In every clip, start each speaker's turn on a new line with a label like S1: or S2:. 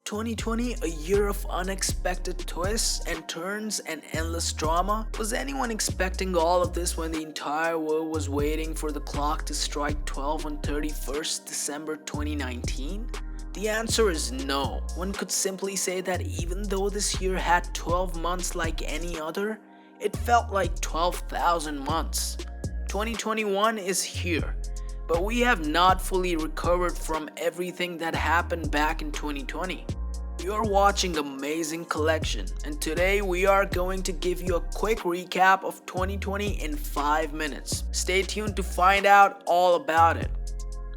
S1: 2020, a year of unexpected twists and turns and endless drama? Was anyone expecting all of this when the entire world was waiting for the clock to strike 12 on 31st December 2019? The answer is no. One could simply say that even though this year had 12 months like any other, it felt like 12,000 months. 2021 is here, but we have not fully recovered from everything that happened back in 2020. You're watching Amazing Collection, and today we are going to give you a quick recap of 2020 in 5 minutes. Stay tuned to find out all about it.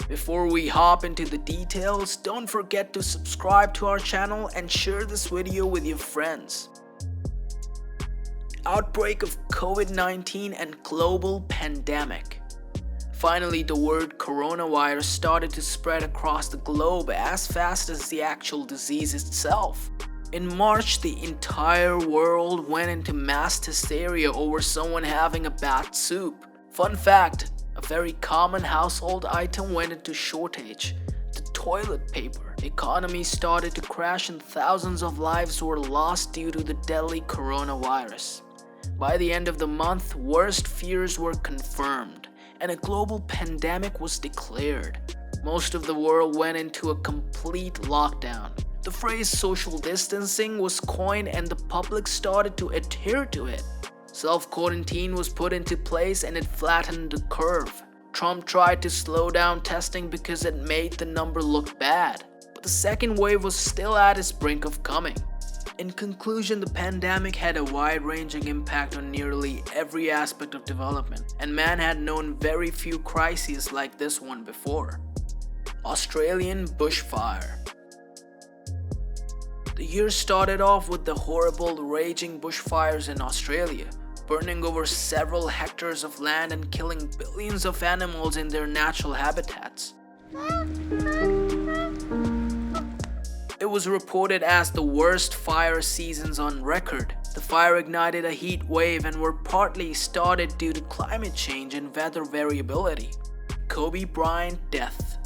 S1: Before we hop into the details, don't forget to subscribe to our channel and share this video with your friends. Outbreak of COVID-19 and global pandemic. Finally, the word coronavirus started to spread across the globe as fast as the actual disease itself. In March, the entire world went into mass hysteria over someone having a bad soup. Fun fact, a very common household item went into shortage: the toilet paper. The economy started to crash and thousands of lives were lost due to the deadly coronavirus. By the end of the month, worst fears were confirmed, and a global pandemic was declared. Most of the world went into a complete lockdown. The phrase social distancing was coined and the public started to adhere to it. Self-quarantine was put into place and it flattened the curve. Trump tried to slow down testing because it made the number look bad, but the second wave was still at its brink of coming. In conclusion, the pandemic had a wide-ranging impact on nearly every aspect of development, and man had known very few crises like this one before. Australian Bushfire. The year started off with the horrible, raging bushfires in Australia, burning over several hectares of land and killing billions of animals in their natural habitats. It was reported as the worst fire seasons on record. The fire ignited a heat wave and were partly started due to climate change and weather variability. Kobe Bryant death.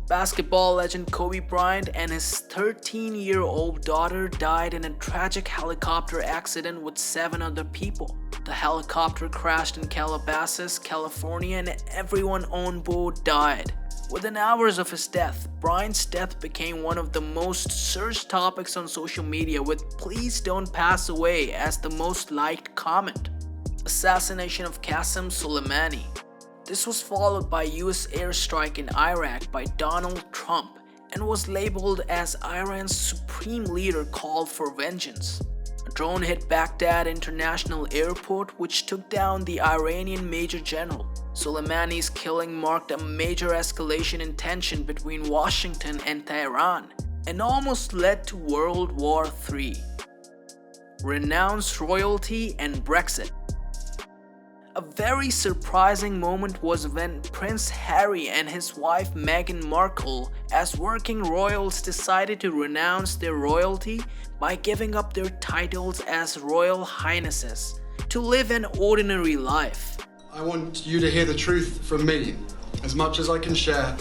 S1: Basketball legend Kobe Bryant and his 13-year-old daughter died in a tragic helicopter accident with 7 other people. The helicopter crashed in Calabasas, California, and everyone on board died. Within hours of his death, Bryant's death became one of the most searched topics on social media, with "Please don't pass away" as the most liked comment. Assassination of Qasem Soleimani. This was followed by US airstrike in Iraq by Donald Trump and was labeled as Iran's supreme leader called for vengeance. A drone hit Baghdad International Airport, which took down the Iranian Major General. Soleimani's killing marked a major escalation in tension between Washington and Tehran and almost led to World War III. Renounced royalty and Brexit. A very surprising moment was when Prince Harry and his wife Meghan Markle, as working royals, decided to renounce their royalty by giving up their titles as Royal Highnesses to live an ordinary life.
S2: I want you to hear the truth from me, as much as I can share,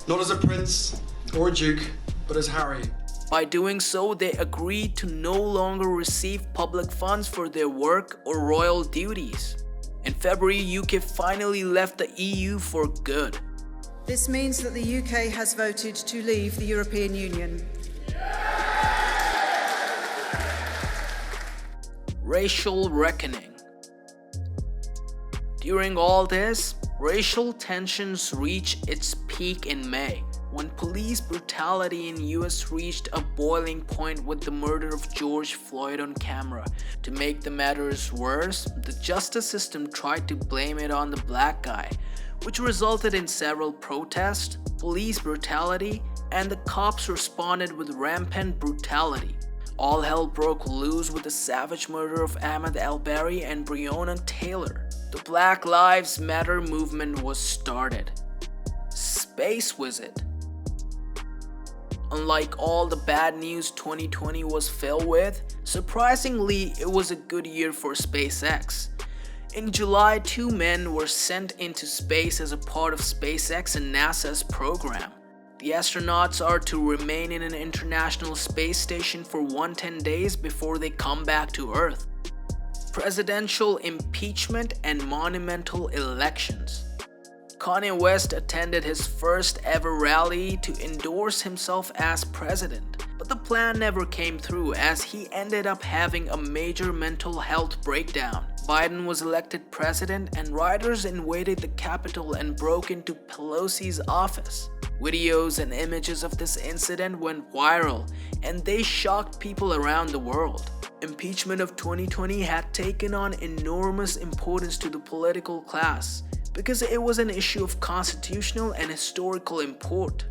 S2: not as a prince or a duke, but as Harry.
S1: By doing so, they agreed to no longer receive public funds for their work or royal duties. In February, UK finally left the EU for good.
S3: This means that the UK has voted to leave the European Union.
S1: Racial reckoning. During all this, racial tensions reached its peak in May, when police brutality in US reached a boiling point with the murder of George Floyd on camera. To make the matters worse, the justice system tried to blame it on the black guy, which resulted in several protests, police brutality, and the cops responded with rampant brutality. All hell broke loose with the savage murder of Ahmaud Arbery and Breonna Taylor. The Black Lives Matter movement was started. Space visit. Unlike all the bad news 2020 was filled with, surprisingly, it was a good year for SpaceX. In July, 2 men were sent into space as a part of SpaceX and NASA's program. The astronauts are to remain in an international space station for 110 days before they come back to Earth. Presidential impeachment and monumental elections. Kanye West attended his first ever rally to endorse himself as president, but the plan never came through as he ended up having a major mental health breakdown. Biden was elected president and rioters invaded the Capitol and broke into Pelosi's office. Videos and images of this incident went viral and they shocked people around the world. Impeachment of 2020 had taken on enormous importance to the political class because it was an issue of constitutional and historical import.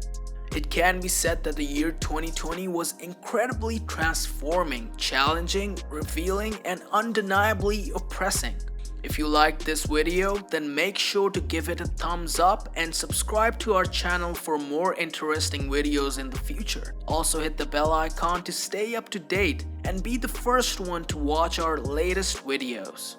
S1: It can be said that the year 2020 was incredibly transforming, challenging, revealing, and undeniably oppressing. If you liked this video, then make sure to give it a thumbs up and subscribe to our channel for more interesting videos in the future. Also hit the bell icon to stay up to date and be the first one to watch our latest videos.